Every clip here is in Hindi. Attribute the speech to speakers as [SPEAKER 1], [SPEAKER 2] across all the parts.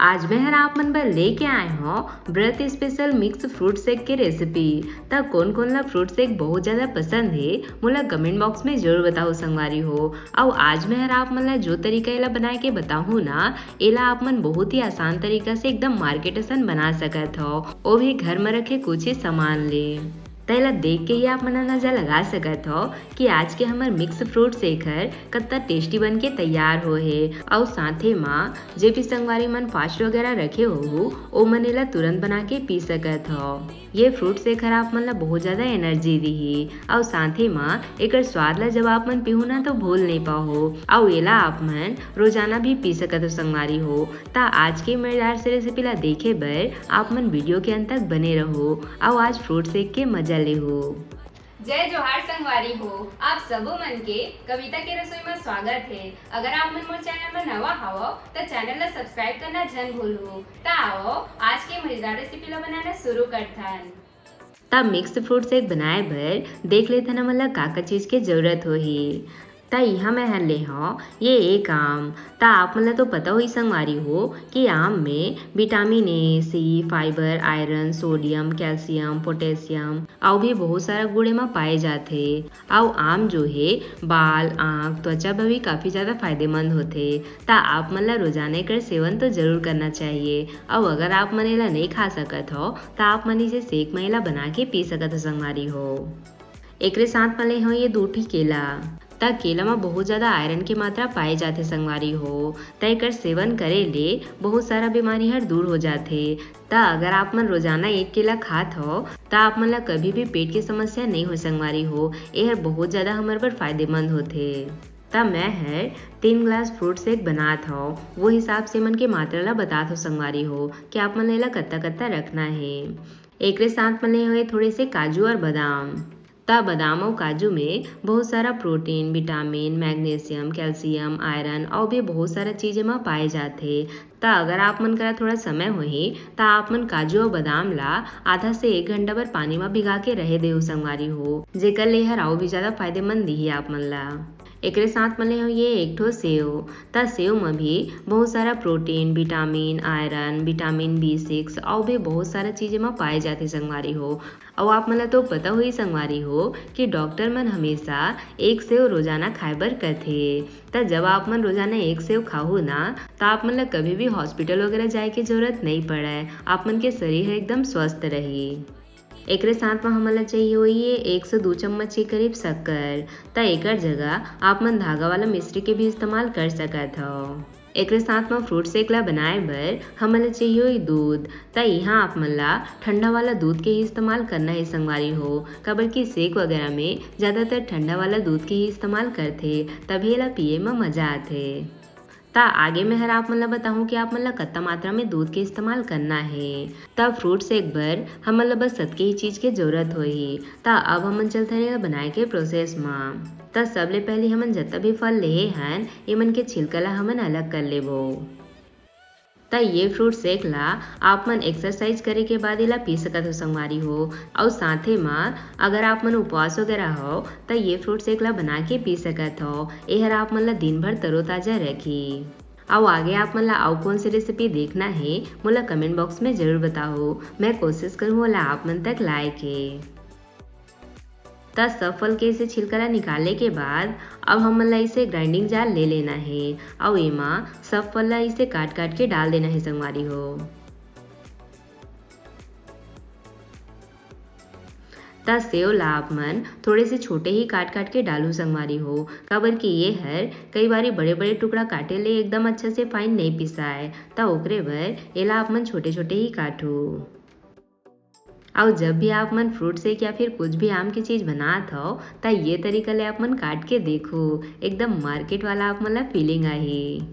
[SPEAKER 1] आज मैं हर आप मन बर लेके आए हूँ व्रत स्पेशल मिक्स फ्रूट शेक की रेसिपी। तब कौन कौन ला फ्रूट शेक बहुत ज्यादा पसंद है मोला कमेंट बॉक्स में जरूर बताओ संगवारी हो। और आज मैं हर आप मन ला जो तरीका एला बनाए के बताऊँ ना, एला आप मन बहुत ही आसान तरीका से एकदम मार्केट असन बना सकत हो, वो भी घर में रखे कुछ ही सामान ले। तैला देख के ही आप मन अंदाजा लगा सकत हो कि आज के हमार मिक्स फ्रूट शेक हर कितना टेस्टी बन के तैयार हो है। और साथे माँ जे भी संगवारी मन फास्ट वगैरह रखे हो ओ मन एला तुरंत बना के पी सकत हो। ये फ्रूट शेक हर आप मन ला बहुत ज्यादा एनर्जी दी और साथे माँ एक स्वाद ला जब आप मन पीहू ना तो भूल नहीं पाओ। और एला आप मन रोजाना भी पी सकत हो संगवारी हो। ता आज के मजेदार से रेसिपी ला देखे बर आप मन वीडियो के अंत तक बने रहो और आज फ्रूट शेक के मजा ले हो।
[SPEAKER 2] जय जोहार संगवारी हो, आप सबो मन के कविता के रसोई में स्वागत है। अगर आप मन मोर चैनल में नवा हवो तो चैनल ला सब्सक्राइब करना जन भूलो। ता आओ आज के मजेदार रेसिपी ला बनाना शुरू करथन।
[SPEAKER 1] तब मिक्स फ्रूट शेक बनाए बर देख लेथन हमन ला का चीज के जरूरत होही। ता यहाँ मैं हर ले हूँ ये एक आम। ता आप मन ला तो पता ही संगवारी हो कि आम में vitamin A, C, fibre, iron, sodium, calcium, potassium और भी बहुत सारा गुणे में पाए जाते। और आम जो है बाल, आँख, त्वचा पर भी काफी ज्यादा फायदेमंद होते। ता आप मन ला रोजाना एकर सेवन तो जरूर करना चाहिए। और अगर आप मन एला नहीं खा सकत हो ता आप मन इसे शेक में एला बना के पी सकत हो संगवारी हो। एकरे साथ में ले हो ये 2 ठी केला। ता केला में बहुत ज्यादा आयरन की मात्रा पाए जाते संगवारी हो। ता एकर सेवन करे ले बहुत सारा बीमारी हर दूर हो जाते। ता अगर आप मन रोजाना एक केला खात हो ता आप मन ला कभी भी पेट की समस्या नहीं हो संगवारी हो। यह बहुत ज्यादा हमारे पर फायदेमंद होते। तब मैं है 3 ग्लास फ्रूट शेक बनात हो, वो हिसाब से मन के मात्रा ला बतात हो संगवारी हो कि आप मन ला कत्ता कत्ता रखना है। एक साथ मन हुए थोड़े से काजू और बादाम। ता बादाम और काजू में बहुत सारा protein, vitamin, magnesium, calcium, iron और भी बहुत सारा चीजें में पाए जाते। ता अगर आप मन करा थोड़ा समय होही ता आप मन काजू और बादाम ला आधा से 1 घंटा पर पानी में भिगा के रहे दे संगवारी हो, जेकर ले हर और भी ज्यादा फायदेमंद दी आप मन ला। एकरे साथ मले हो ये एक ठो सेव। ता सेव में भी बहुत सारा protein, vitamin, iron, vitamin B6 और भी बहुत सारा चीजें में पाए जाते संगवारी हो। और आप मन तो पता हुई संगवारी हो कि डॉक्टर मन हमेशा एक सेव रोजाना खाए बर कहथे। ता जब आप मन रोजाना एक सेव खाओ ना तो आप मन ला कभी भी हॉस्पिटल वगैरह जाए की जरूरत नहीं पड़े। आप मन के शरीर एकदम स्वस्थ रही। एक साथ में हमला चाहिए हुई है 1 से 2 चम्मच के करीब शक्कर। ता एकर जगह आप मन धागा वाला मिश्री के भी इस्तेमाल कर सकत हो। एक साथ में फ्रूट शेक ला बनाए बर हमला चाहिए हुई दूध। ता यहाँ आप मन ला ठंडा वाला दूध के ही इस्तेमाल करना है संगवारी हो। काबर की शेक वगैरह में ज्यादातर ठंडा वाला दूध के ही इस्तेमाल करते, तभी ला पिए में मजा आते। ता आगे मैं हर आप मन ला बताऊँ कि आप मन ला कत्ता मात्रा में दूध के इस्तेमाल करना है। तब फ्रूट शेक बर हमन ला बस सतके ही चीज के जरूरत होही। ता अब हमन चलते हैं बनाए के प्रोसेस में। ता सबले पहले हमन जितना भी फल ले हन एमन के छिलका ला हमन अलग कर लेबो। ता ये फ्रूट शेक ला आप मन एक्सरसाइज करे के बाद इला पी सकत हो संगवारी हो। और साथे में अगर आप मन उपवास वगैरह हो ता ये फ्रूट शेक ला बना के पी सकत हो। यह आप मन ला दिन भर तरोताजा रखी। और आगे आप मन ला और कौन सी रेसिपी देखना है मोला कमेंट बॉक्स में जरूर बताओ। मैं कोशिश करूँ ला आप मन तक लाए के। ता सब फल के इसे छिलका निकालने के बाद अब हमन ला इसे ग्राइंडिंग जार ले लेना है और एमा सब फल ला इसे काट काट के डाल देना है संगवारी हो। ता सेव ला आप मन थोड़े से छोटे ही काट काट के डालू संगवारी हो। काबर कि ये हर कई बारी बड़े बड़े टुकड़ा काटे ले एकदम अच्छा से फाइन नहीं पिसाए। ता ओकरे बर एला आप मन छोटे छोटे ही काटू। और जब भी आप मन फ्रूट शेक या फिर कुछ भी आम की चीज बनात हो ता ये तरीका ले आप मन काट के देखो, एकदम मार्केट वाला आप मन ला फीलिंग आई।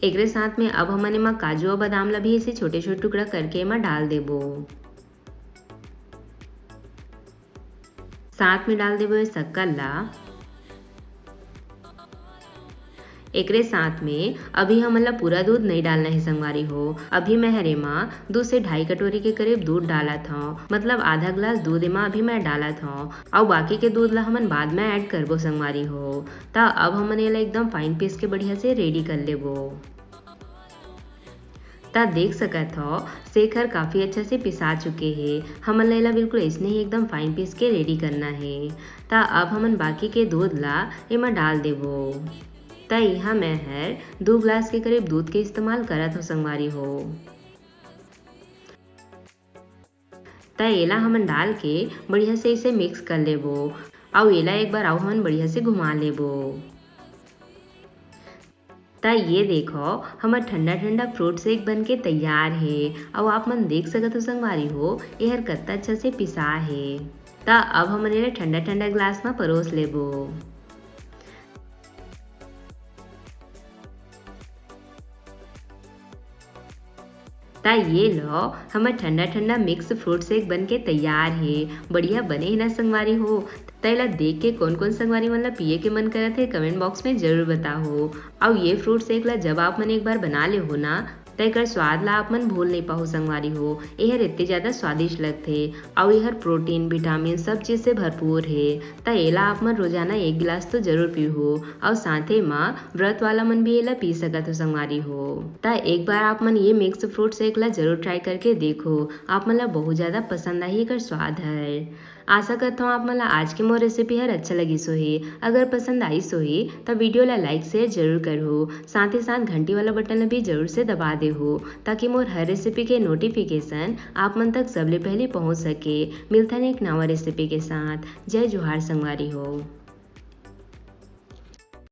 [SPEAKER 1] एक साथ में अब हमन एमा काजू और बादाम ला भी इसे छोटे छोटे टुकड़ा करके एमा डाल देबो। साथ में डाल देबो शक्कर ला। एकरे साथ में अभी हमला पूरा दूध नहीं डालना है संगवारी हो। अभी मैं हरे माँ 2 से 2.5 कटोरी के करीब दूध डाला था, मतलब आधा ग्लास दूध एमा अभी मैं डाला था और बाकी के दूध ला हमन बाद में ऐड करबो संगवारी हो। ता अब हमन एला एकदम फाइन पीस के बढ़िया से रेडी कर लेबो। ता देख सकत हो शेखर काफ़ी अच्छा से पिसा चुके हैं। हमन ला बिल्कुल ऐसने ही एकदम फाइन पीस के रेडी करना है। ता अब हमन बाकी के दूध ला एमा डाल देबो। ता यहाँ मैं हर 2 ग्लास के करीब दूध के इस्तेमाल करत हो संगवारी हो। ता एला हमन डाल के बढ़िया से इसे मिक्स कर लेबो और एला एक बार आउ हमन बढ़िया से घुमा लेबो। ता ये देखो हमार ठंडा ठंडा फ्रूट शेक बन के तैयार है और आप मन देख सकत हो संगवारी हो यहर कत्ता अच्छा से पिसा है। ता अब हमन एला ठंडा ठंडा ग्लास में परोस लेबो। ता ये लो हमार ठंडा ठंडा मिक्स फ्रूट शेक बन के तैयार है। बढ़िया बने है ना संगवारी हो। तैला देख के कौन कौन संगवारी मन ला पिए के मन करत है कमेंट बॉक्स में जरूर बताओ। और ये फ्रूट शेक ला जब आप मन एक बार बना ले हो ना तो एकर स्वाद ला आप मन भूल नहीं पाओ संगवारी हो। यहर इतने ज़्यादा स्वादिष्ट लगथे और यहर प्रोटीन विटामिन सब चीज़ से भरपूर है। ता एला आप मन रोजाना 1 गिलास तो जरूर पीहो और साथे माँ व्रत वाला मन भी एला पी सकत हो संगवारी हो। ता एक बार आप मन ये मिक्स फ्रूट शेक ला जरूर ट्राई करके देखो, आप मन ला बहुत ज़्यादा पसंद आई एकर स्वाद है। आशा करता हूँ आप मन ला आज के मोर रेसिपी हर अच्छा लगी सोही। अगर पसंद आई सोही तो वीडियो ला लाइक शेयर जरूर करो, साथ ही साथ घंटी वाला बटन भी जरूर से दबा दे हो ताकि मोर हर रेसिपी के नोटिफिकेशन आप मन तक सबले पहले पहुँच सके। मिलता है एक नवा रेसिपी के साथ। जय जोहार संगवारी हो।